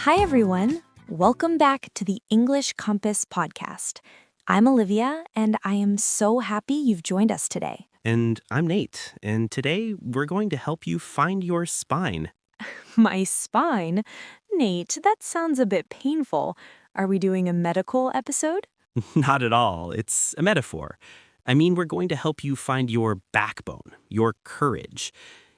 Hi, everyone. Welcome back to the English Compass podcast. I'm Olivia, and I am so happy you've joined us today. And I'm Nate, and today we're going to help you find your spine. My spine? Nate, that sounds a bit painful. Are we doing a medical episode? Not at all, it's a metaphor. I mean, we're going to help you find your backbone, your courage.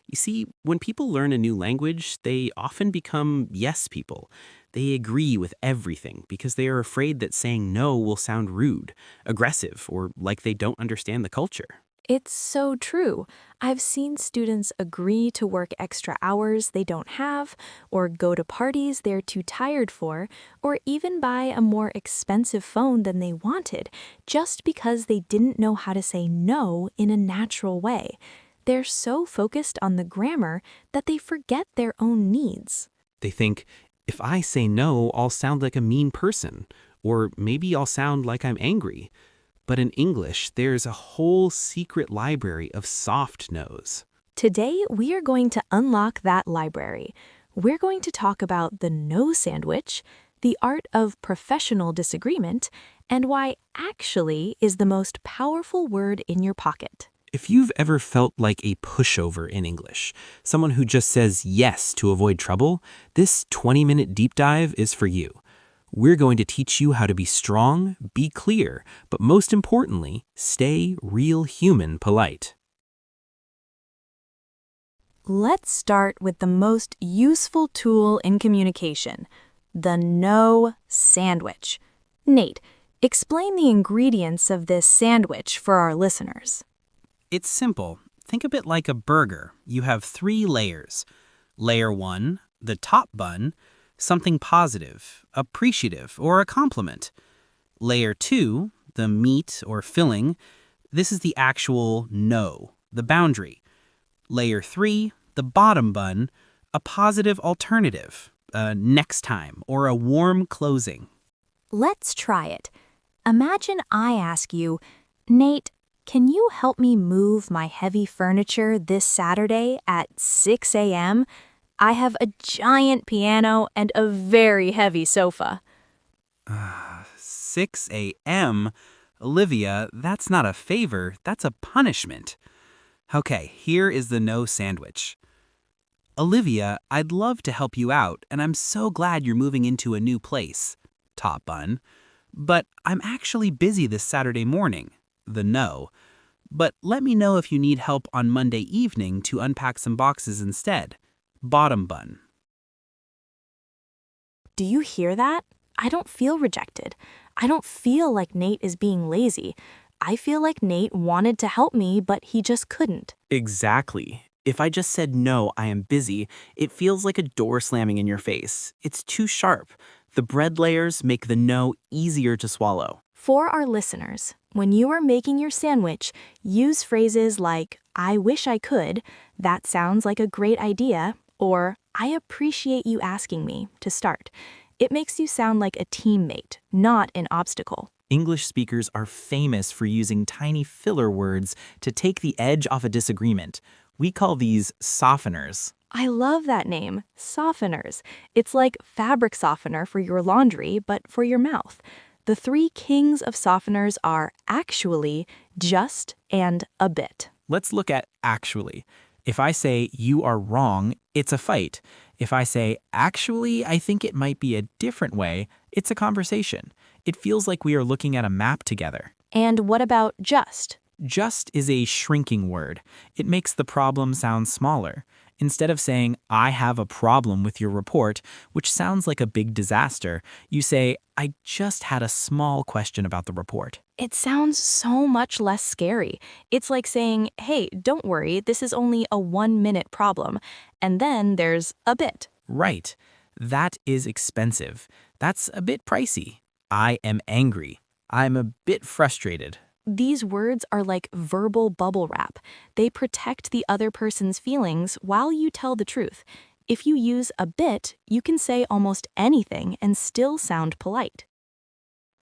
You see, when people learn a new language, they often become yes people. They agree with everything because they are afraid that saying no will sound rude, aggressive, or like they don't understand the culture. It's so true. I've seen students agree to work extra hours they don't have, or go to parties they're too tired for, or even buy a more expensive phone than they wanted, just because they didn't know how to say no in a natural way. They're so focused on the grammar that they forget their own needs. They think, if I say no, I'll sound like a mean person, or maybe I'll sound like I'm angry. But in English, there's a whole secret library of soft no's. Today, we are going to unlock that library. We're going to talk about the no sandwich, the art of professional disagreement, and why actually is the most powerful word in your pocket. If you've ever felt like a pushover in English, someone who just says yes to avoid trouble, this 20-minute deep dive is for you. We're going to teach you how to be strong, be clear, but most importantly, stay real human polite. Let's start with the most useful tool in communication, the no sandwich. Nate, explain the ingredients of this sandwich for our listeners. It's simple. Think of it like a burger. You have 3 layers. Layer 1, the top bun, something positive, appreciative, or a compliment. Layer 2, the meat or filling, this is the actual no, the boundary. Layer 3, the bottom bun, a positive alternative, a next time, or a warm closing. Let's try it. Imagine I ask you, Nate, can you help me move my heavy furniture this Saturday at 6 a.m.? I have a giant piano and a very heavy sofa. 6 a.m.? Olivia, that's not a favor, that's a punishment. Okay, here is the no sandwich. Olivia, I'd love to help you out, and I'm so glad you're moving into a new place. Top bun. But I'm actually busy this Saturday morning. The no. But let me know if you need help on Monday evening to unpack some boxes instead. Bottom bun. Do you hear that? I don't feel rejected. I don't feel like Nate is being lazy. I feel like Nate wanted to help me, but he just couldn't. Exactly. If I just said no, I am busy, it feels like a door slamming in your face. It's too sharp. The bread layers make the no easier to swallow. For our listeners, when you are making your sandwich, use phrases like, I wish I could, that sounds like a great idea, or I appreciate you asking me to start. It makes you sound like a teammate, not an obstacle. English speakers are famous for using tiny filler words to take the edge off a disagreement. We call these softeners. I love that name, softeners. It's like fabric softener for your laundry, but for your mouth. The 3 kings of softeners are actually, just, and a bit. Let's look at actually. If I say you are wrong, it's a fight. If I say actually, I think it might be a different way, it's a conversation. It feels like we are looking at a map together. And what about just? Just is a shrinking word. It makes the problem sound smaller. Instead of saying, I have a problem with your report, which sounds like a big disaster, you say, I just had a small question about the report. It sounds so much less scary. It's like saying, hey, don't worry, this is only a 1-minute problem. And then there's a bit. Right. That is expensive. That's a bit pricey. I am angry. I'm a bit frustrated. These words are like verbal bubble wrap. They protect the other person's feelings while you tell the truth. If you use a bit, you can say almost anything and still sound polite.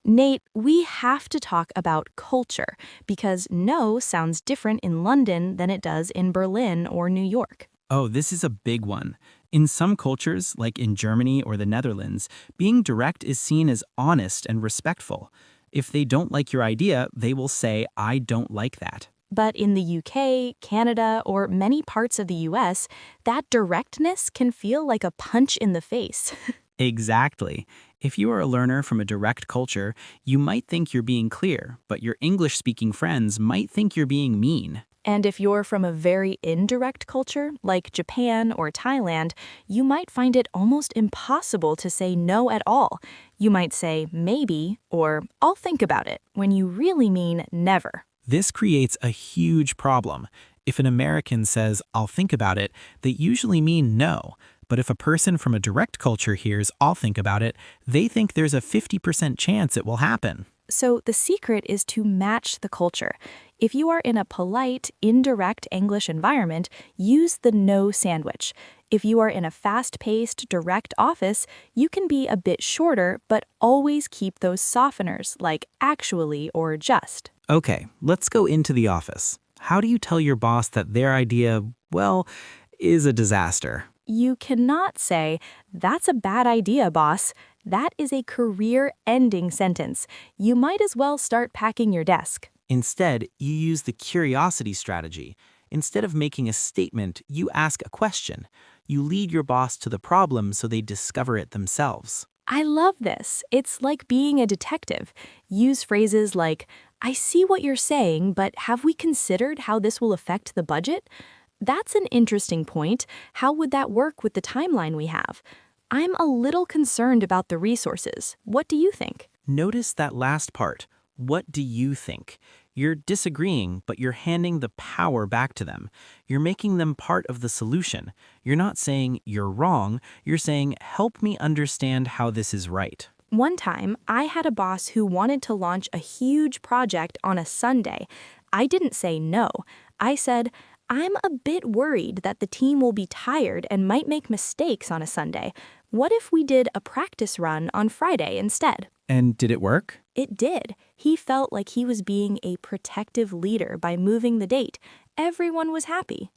Nate, we have to talk about culture because no sounds different in London than it does in Berlin or New York. Oh, this is a big one. In some cultures, like in Germany or the Netherlands, being direct is seen as honest and respectful. If they don't like your idea, they will say, I don't like that. But in the UK, Canada, or many parts of the US, that directness can feel like a punch in the face. Exactly. If you are a learner from a direct culture, you might think you're being clear, but your English-speaking friends might think you're being mean. And if you're from a very indirect culture, like Japan or Thailand, you might find it almost impossible to say no at all. You might say maybe or I'll think about it when you really mean never. This creates a huge problem. If an American says, I'll think about it, they usually mean no. But if a person from a direct culture hears, I'll think about it, they think there's a 50% chance it will happen. So the secret is to match the culture. If you are in a polite, indirect English environment, use the no sandwich. If you are in a fast-paced, direct office, you can be a bit shorter, but always keep those softeners like actually or just. Okay, let's go into the office. How do you tell your boss that their idea, well, is a disaster? You cannot say, that's a bad idea, boss. That is a career-ending sentence. You might as well start packing your desk. Instead, you use the curiosity strategy. Instead of making a statement, you ask a question. You lead your boss to the problem so they discover it themselves. I love this. It's like being a detective. Use phrases like, I see what you're saying, but have we considered how this will affect the budget? That's an interesting point. How would that work with the timeline we have? I'm a little concerned about the resources. What do you think? Notice that last part. What do you think? You're disagreeing, but you're handing the power back to them. You're making them part of the solution. You're not saying you're wrong. You're saying, help me understand how this is right. One time, I had a boss who wanted to launch a huge project on a Sunday. I didn't say no. I said, I'm a bit worried that the team will be tired and might make mistakes on a Sunday. What if we did a practice run on Friday instead? And did it work? It did. He felt like he was being a protective leader by moving the date. Everyone was happy.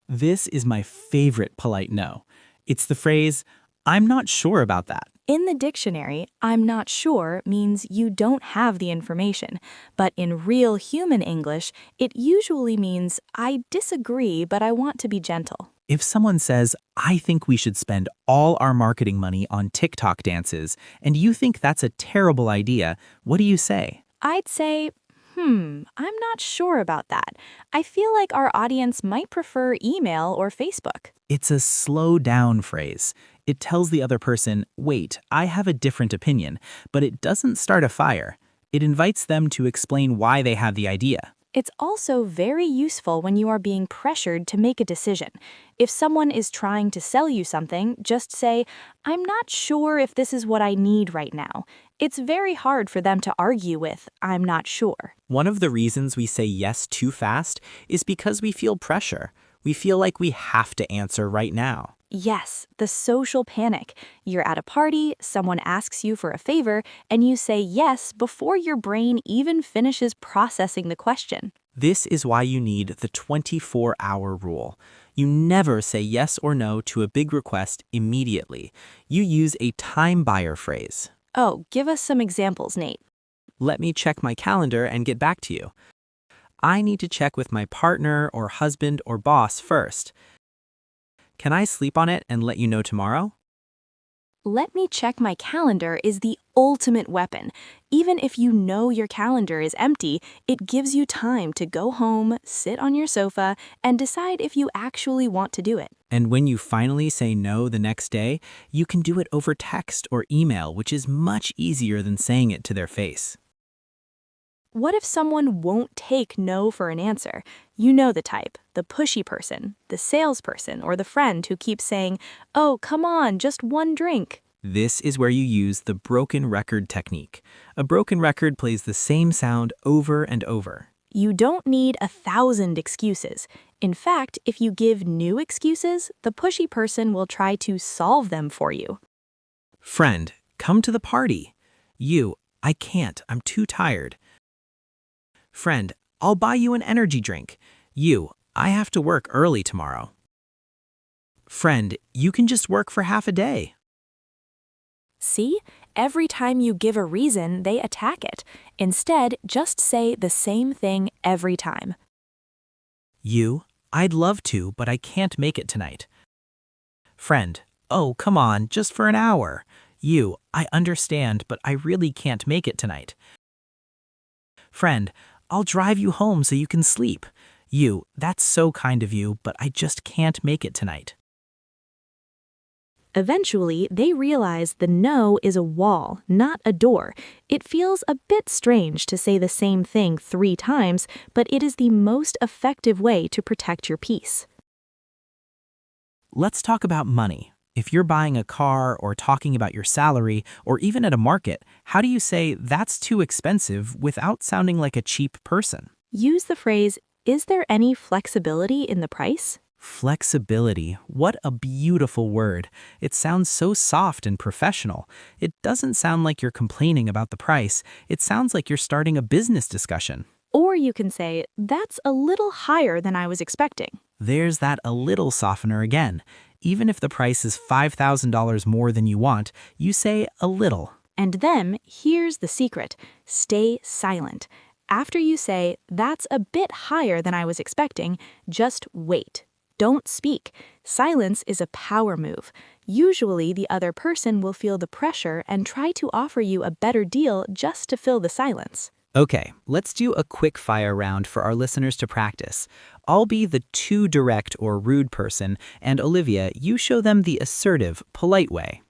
This is my favorite polite no. It's the phrase, I'm not sure about that. In the dictionary, I'm not sure means you don't have the information, but in real human English, it usually means I disagree, but I want to be gentle. If someone says, I think we should spend all our marketing money on TikTok dances, and you think that's a terrible idea, what do you say? I'd say, I'm not sure about that. I feel like our audience might prefer email or Facebook. It's a slow down phrase. It tells the other person, wait, I have a different opinion, but it doesn't start a fire. It invites them to explain why they have the idea. It's also very useful when you are being pressured to make a decision. If someone is trying to sell you something, just say, I'm not sure if this is what I need right now. It's very hard for them to argue with, I'm not sure. One of the reasons we say yes too fast is because we feel pressure. We feel like we have to answer right now. Yes, the social panic. You're at a party, someone asks you for a favor, and you say yes before your brain even finishes processing the question. This is why you need the 24-hour rule. You never say yes or no to a big request immediately. You use a time buyer phrase. Oh, give us some examples, Nate. Let me check my calendar and get back to you. I need to check with my partner or husband or boss first. Can I sleep on it and let you know tomorrow? Let me check my calendar is the ultimate weapon. Even if you know your calendar is empty, it gives you time to go home, sit on your sofa, and decide if you actually want to do it. And when you finally say no the next day, you can do it over text or email, which is much easier than saying it to their face. What if someone won't take no for an answer? You know the type, the pushy person, the salesperson, or the friend who keeps saying, oh, come on, just one drink. This is where you use the broken record technique. A broken record plays the same sound over and over. You don't need 1,000 excuses. In fact, if you give new excuses, the pushy person will try to solve them for you. Friend, come to the party. You, I can't, I'm too tired. Friend, I'll buy you an energy drink. You, I have to work early tomorrow. Friend, you can just work for half a day. See? Every time you give a reason, they attack it. Instead, just say the same thing every time. You, I'd love to, but I can't make it tonight. Friend, oh, come on, just for an hour. You, I understand, but I really can't make it tonight. Friend, I'll drive you home so you can sleep. You, that's so kind of you, but I just can't make it tonight. Eventually, they realize the no is a wall, not a door. It feels a bit strange to say the same thing 3 times, but it is the most effective way to protect your peace. Let's talk about money. If you're buying a car or talking about your salary or even at a market, how do you say that's too expensive without sounding like a cheap person? Use the phrase, "Is there any flexibility in the price?" Flexibility. What a beautiful word. It sounds so soft and professional. It doesn't sound like you're complaining about the price. It sounds like you're starting a business discussion. Or you can say, "That's a little higher than I was expecting." There's that a little softener again. Even if the price is $5,000 more than you want, you say a little. And then, here's the secret. Stay silent. After you say, "That's a bit higher than I was expecting," just wait. Don't speak. Silence is a power move. Usually, the other person will feel the pressure and try to offer you a better deal just to fill the silence. Okay, let's do a quick fire round for our listeners to practice. I'll be the too direct or rude person, and Olivia, you show them the assertive, polite way.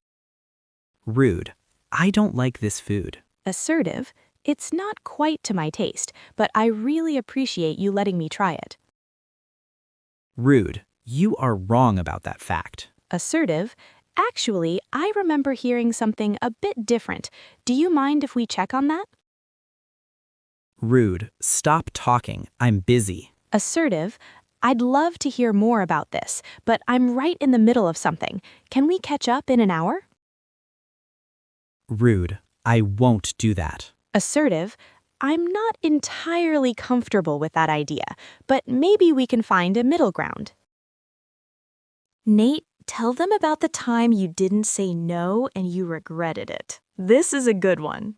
Rude. I don't like this food. Assertive. It's not quite to my taste, but I really appreciate you letting me try it. Rude. You are wrong about that fact. Assertive. Actually, I remember hearing something a bit different. Do you mind if we check on that? Rude. Stop talking. I'm busy. Assertive. I'd love to hear more about this, but I'm right in the middle of something. Can we catch up in an hour? Rude. I won't do that. Assertive. I'm not entirely comfortable with that idea, but maybe we can find a middle ground. Nate, tell them about the time you didn't say no and you regretted it. This is a good one.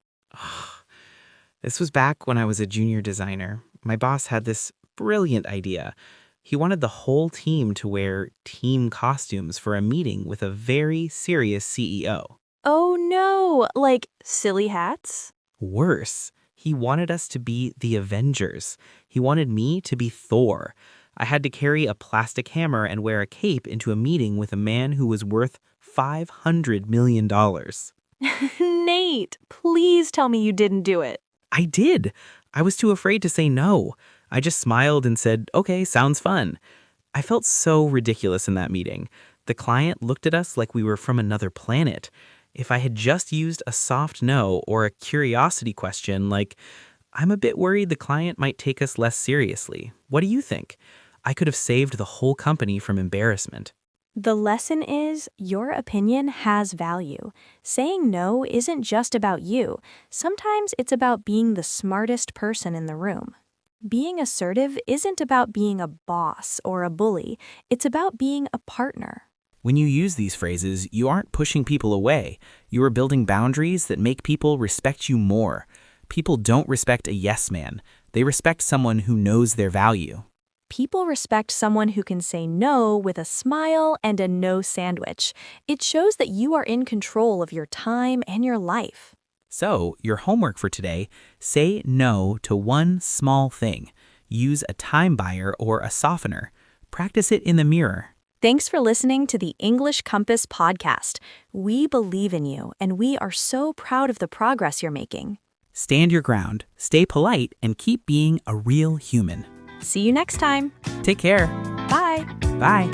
This was back when I was a junior designer. My boss had this brilliant idea. He wanted the whole team to wear team costumes for a meeting with a very serious CEO. Oh no, like silly hats? Worse, he wanted us to be the Avengers. He wanted me to be Thor. I had to carry a plastic hammer and wear a cape into a meeting with a man who was worth $500 million. Nate, please tell me you didn't do it. I did. I was too afraid to say no. I just smiled and said, "Okay, sounds fun." I felt so ridiculous in that meeting. The client looked at us like we were from another planet. If I had just used a soft no or a curiosity question like, "I'm a bit worried the client might take us less seriously. What do you think?" I could have saved the whole company from embarrassment. The lesson is your opinion has value. Saying no isn't just about you. Sometimes it's about being the smartest person in the room. Being assertive isn't about being a boss or a bully. It's about being a partner. When you use these phrases, you aren't pushing people away. You are building boundaries that make people respect you more. People don't respect a yes man. They respect someone who knows their value. People respect someone who can say no with a smile and a no sandwich. It shows that you are in control of your time and your life. So, your homework for today, say no to one small thing. Use a time buyer or a softener. Practice it in the mirror. Thanks for listening to the English Compass podcast. We believe in you, and we are so proud of the progress you're making. Stand your ground, stay polite, and keep being a real human. See you next time. Take care. Bye. Bye.